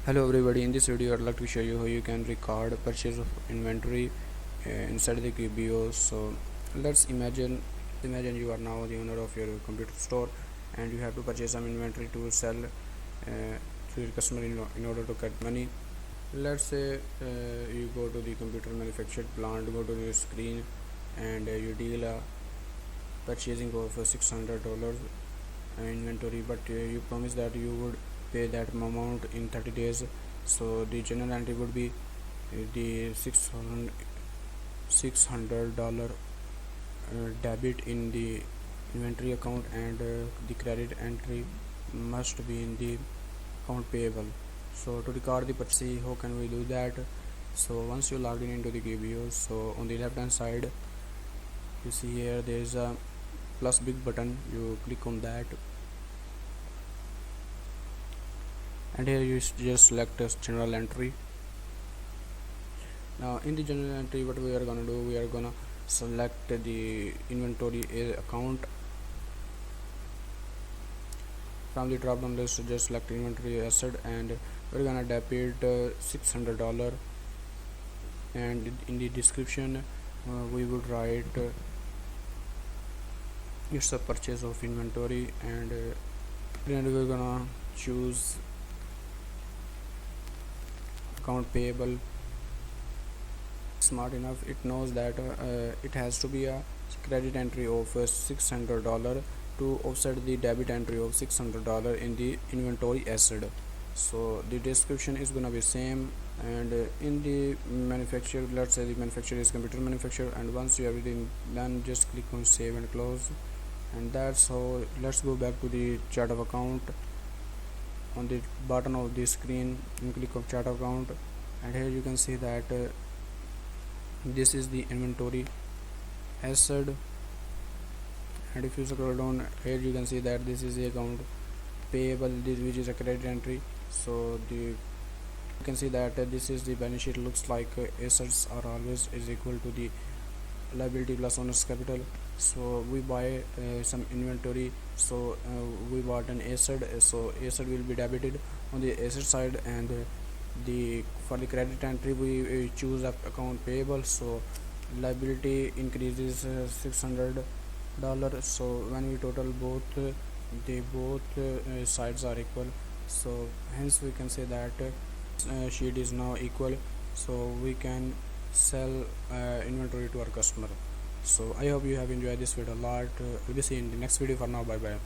Hello everybody, in this video I'd like to show you how you can record purchase of inventory inside the QBO. So let's imagine you are now the owner of your computer store and you have to purchase some inventory to sell to your customer in order to get money. Let's say you go to the computer manufactured plant, go to the screen and you deal a purchasing of $600 inventory, but you promise that you would pay that amount in 30 days. So the journal entry would be the $600 debit in the inventory account, and the credit entry must be in the account payable. So to record the purchase, how can we do that? So once you log in into the QBO, so on the left hand side you see here there is a plus big button. You click on that and here you just select a general entry. Now in the general entry, what we are gonna do, we are gonna select the inventory account. From the drop down list, just select inventory asset and we're gonna debit $600, and in the description we would write it's a purchase of inventory, and we're gonna choose account payable. Smart enough, it knows that it has to be a credit entry of $600 to offset the debit entry of $600 in the inventory asset. So the description is gonna be same, and in the manufacturer, let's say the manufacturer is computer manufacturer, and once you have everything done, just click on save and close, and that's how. Let's go back to the chart of account. On the bottom of the screen you click on chart account, and here you can see that this is the inventory asset, and if you scroll down here you can see that this is the account payable, which is a credit entry. So you can see that this is the balance sheet. Looks like assets are always is equal to the liability plus owner's capital. So we buy some inventory, so we bought an asset, so asset will be debited on the asset side, and for the credit entry we choose account payable, so liability increases $600. So when we total both, both sides are equal, so hence we can say that sheet is now equal, so we can sell inventory to our customer. So I hope you have enjoyed this video a lot. We'll be seeing in the next video. For now, bye bye.